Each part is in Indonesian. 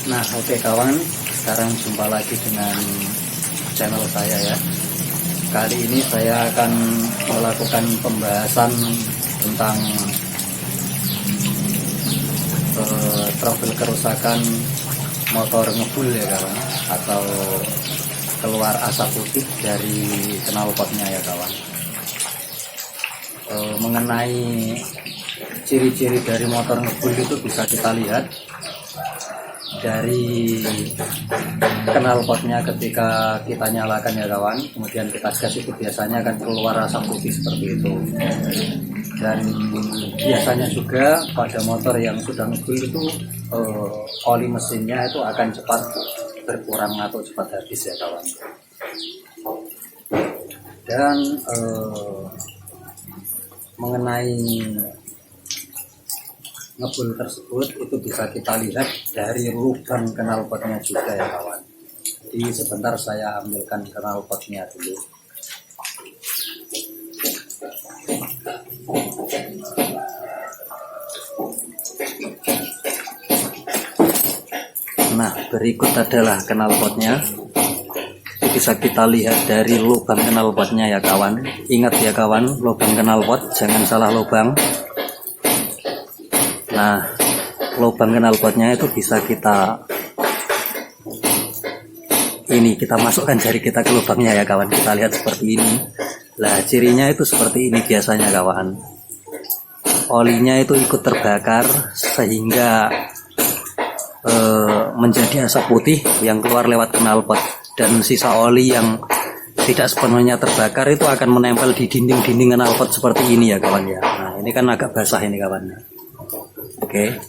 Nah, oke kawan, sekarang jumpa lagi dengan channel saya ya. Kali ini saya akan melakukan pembahasan tentang trouble kerusakan motor ngebul ya kawan, atau keluar asap putih dari knalpotnya ya kawan. Mengenai ciri-ciri dari motor ngebul itu bisa kita lihat dari knalpotnya ketika kita nyalakan ya kawan, kemudian kita gas itu biasanya akan keluar asap putih seperti itu. Dan biasanya juga pada motor yang sudah ngebul itu oli mesinnya itu akan cepat berkurang atau cepat habis ya kawan. Dan mengenai ngebul tersebut itu bisa kita lihat dari lubang knalpotnya juga ya kawan. Jadi sebentar saya ambilkan knalpotnya dulu. Nah, berikut adalah knalpotnya. Bisa kita lihat dari lubang knalpotnya ya kawan. Ingat ya kawan, lubang knalpot jangan salah lubang. Nah, lubang knalpotnya itu bisa kita masukkan jari kita ke lubangnya ya kawan. Kita lihat seperti ini. Lah, cirinya itu seperti ini biasanya kawan. Olinya itu ikut terbakar sehingga menjadi asap putih yang keluar lewat knalpot, dan sisa oli yang tidak sepenuhnya terbakar itu akan menempel di dinding-dinding knalpot seperti ini ya kawan ya. Nah, ini kan agak basah ini kawan. Oke.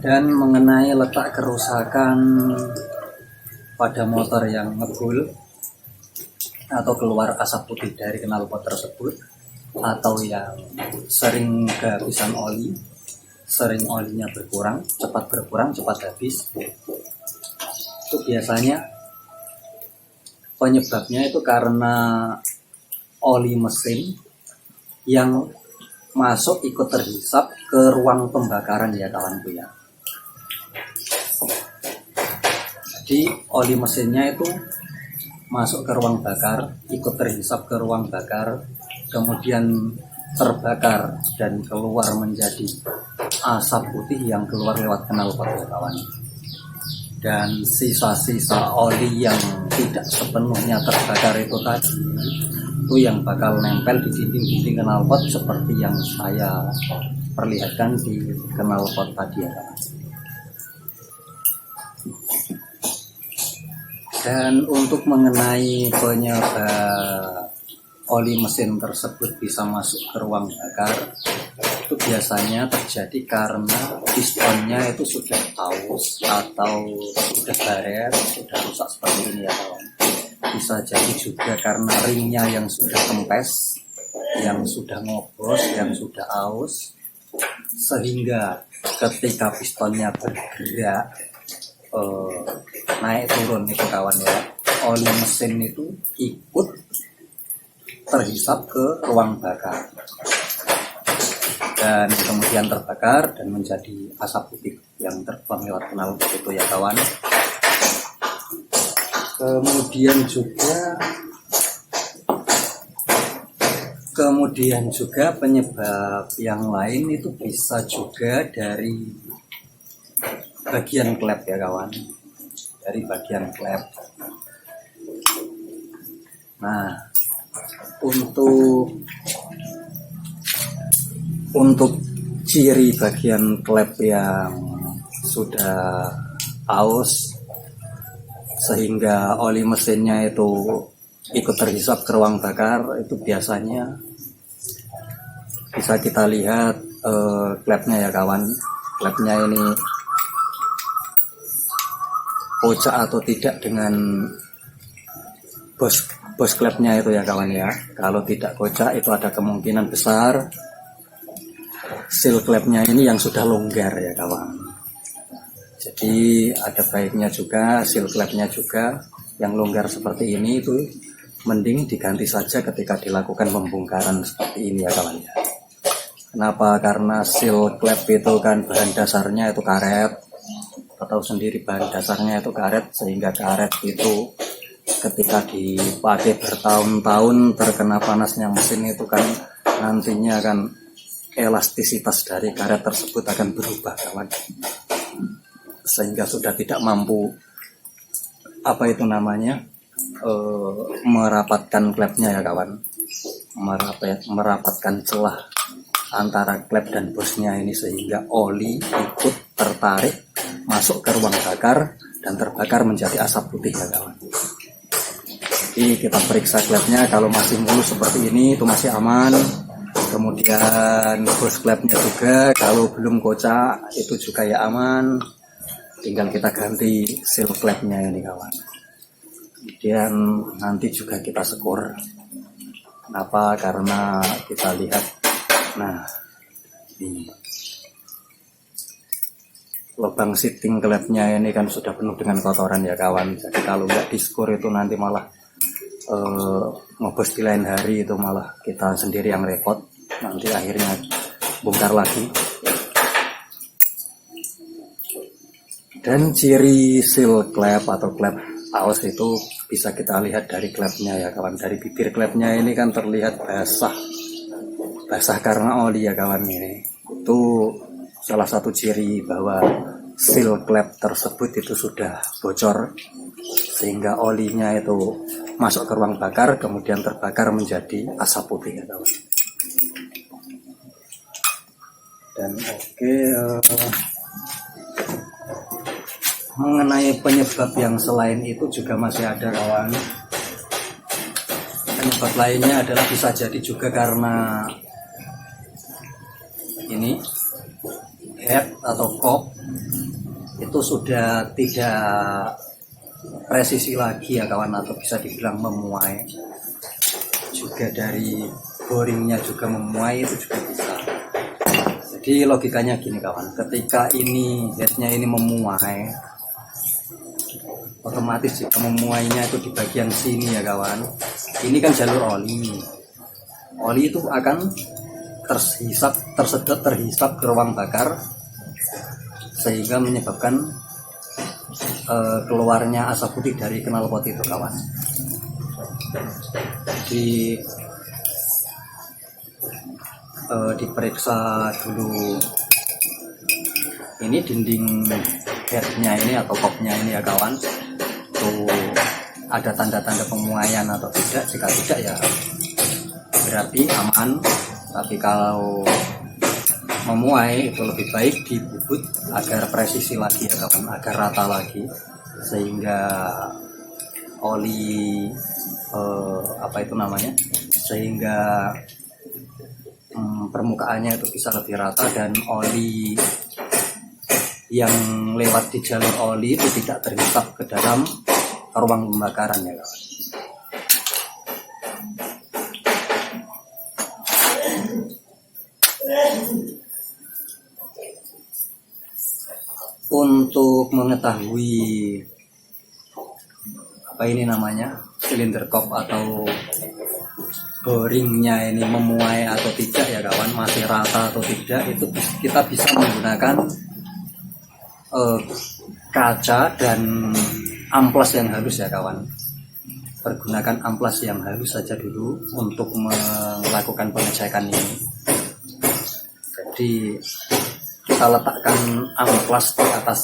Dan mengenai letak kerusakan pada motor yang ngebul atau keluar asap putih dari knalpot tersebut, atau yang sering kehabisan oli, sering olinya berkurang, cepat habis, itu biasanya penyebabnya itu karena oli mesin yang masuk ikut terhisap ke ruang pembakaran ya kawanku ya. Jadi oli mesinnya itu masuk ke ruang bakar, ikut terhisap ke ruang bakar, kemudian terbakar dan keluar menjadi asap putih yang keluar lewat knalpot ya kawan. Dan sisa-sisa oli yang tidak sepenuhnya terbakar itu tadi, itu yang bakal nempel di dinding-dinding knalpot seperti yang saya perlihatkan di knalpot tadi ya kawan. Dan untuk mengenai penyebab oli mesin tersebut bisa masuk ke ruang bakar, itu biasanya terjadi karena pistonnya itu sudah aus atau sudah baret, sudah rusak seperti ini ya kawan. Bisa jadi juga karena ringnya yang sudah kempes, yang sudah ngobos, yang sudah aus, sehingga ketika pistonnya bergerak naik turun itu kawan ya, oli mesin itu ikut terhisap ke ruang bakar dan kemudian terbakar dan menjadi asap putih yang terbang lewat knalpot itu ya kawan. Kemudian juga penyebab yang lain itu bisa juga dari bagian klep ya kawan, dari bagian klep. Nah, untuk ciri bagian klep yang sudah aus sehingga oli mesinnya itu ikut terhisap ke ruang bakar, itu biasanya bisa kita lihat klepnya ya kawan. Klepnya ini kocak atau tidak dengan bos klepnya itu ya kawan ya. Kalau tidak kocak itu ada kemungkinan besar seal klepnya ini yang sudah longgar ya kawan. Jadi ada baiknya juga seal klepnya juga yang longgar seperti ini itu mending diganti saja ketika dilakukan pembongkaran seperti ini ya kawan ya. Kenapa? Karena seal klep itu kan bahan dasarnya itu karet, atau sendiri bahan dasarnya itu karet, sehingga karet itu ketika dipakai bertahun-tahun terkena panasnya mesin itu kan nantinya kan elastisitas dari karet tersebut akan berubah kawan, sehingga sudah tidak mampu merapatkan klepnya ya kawan, merapatkan celah antara klep dan bosnya ini, sehingga oli ikut tertarik masuk ke ruang bakar dan terbakar menjadi asap putih ya kawan. Jadi kita periksa klepnya, kalau masih mulus seperti ini itu masih aman. Kemudian bos klepnya juga kalau belum kocak itu juga ya aman. Tinggal kita ganti seal klepnya ini kawan. Kemudian nanti juga kita sekur. Kenapa? Karena kita lihat, nah ini lubang seating klepnya ini kan sudah penuh dengan kotoran ya kawan. Jadi kalau nggak diskur itu nanti malah ngobos di lain hari, itu malah kita sendiri yang repot, nanti akhirnya bongkar lagi. Dan ciri seal klep atau klep paus itu bisa kita lihat dari klepnya ya kawan. Dari bibir klepnya ini kan terlihat basah karena oli ya kawan. Ini itu salah satu ciri bahwa seal klep tersebut itu sudah bocor, sehingga olinya itu masuk ke ruang bakar kemudian terbakar menjadi asap putih ya kawan. Dan mengenai penyebab yang selain itu juga masih ada kawan. Penyebab lainnya adalah bisa jadi juga karena ini head atau kop itu sudah tidak presisi lagi ya kawan, atau bisa dibilang memuai. Juga dari boringnya juga memuai, itu juga bisa. Jadi logikanya gini kawan, ketika ini headnya ini memuai, otomatis jika memuainya itu di bagian sini ya kawan, ini kan jalur oli itu akan terhisap ke ruang bakar, sehingga menyebabkan keluarnya asap putih dari knalpot itu kawan. Jadi diperiksa dulu ini dinding headnya ini atau kopnya ini ya kawan, tuh ada tanda-tanda pemuaian atau tidak. Jika tidak ya berarti aman, tapi kalau memuai itu lebih baik dibubut agar presisi lagi ya kawan, agar rata lagi, sehingga oli sehingga permukaannya itu bisa lebih rata, dan oli yang lewat di jalur oli itu tidak terhisap ke dalam ruang pembakaran ya kawan. Untuk mengetahui silinder kop atau boringnya ini memuai atau tidak ya kawan, masih rata atau tidak, itu kita bisa menggunakan kaca dan amplas yang halus ya kawan. Pergunakan amplas yang halus saja dulu untuk melakukan pengecekan ini. Jadi kita letakkan amplas di atas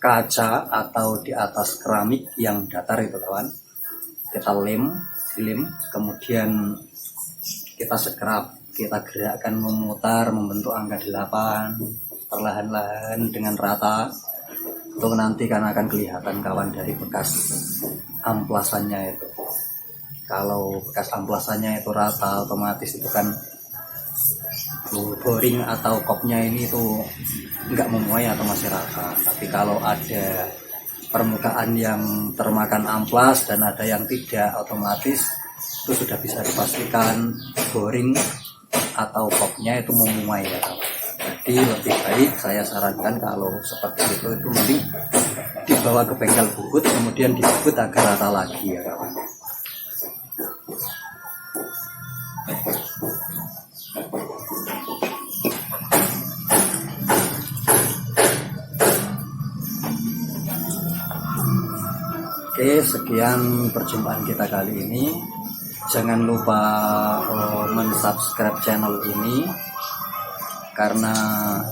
kaca atau di atas keramik yang datar itu kawan. Kita lem, kemudian kita scrub, kita gerakkan memutar membentuk angka 8 perlahan-lahan dengan rata. Itu nanti kan akan kelihatan kawan dari bekas amplasannya itu. Kalau bekas amplasannya itu rata, otomatis itu kan boring atau kopnya ini itu enggak memuai atau masih rata. Tapi kalau ada permukaan yang termakan amplas dan ada yang tidak, otomatis itu sudah bisa dipastikan boring atau kopnya itu memuai ya kawan. Jadi lebih baik saya sarankan kalau seperti itu mending dibawa ke bengkel bubut, kemudian dibubut agar rata lagi ya kawan. Oke, sekian perjumpaan kita kali ini. Jangan lupa mensubscribe channel ini, karena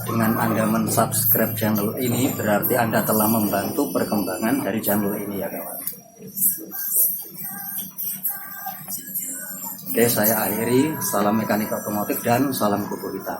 dengan Anda mensubscribe channel ini berarti Anda telah membantu perkembangan dari channel ini ya kawan. Oke, saya akhiri. Salam mekanik otomotif dan salam kupu hitam.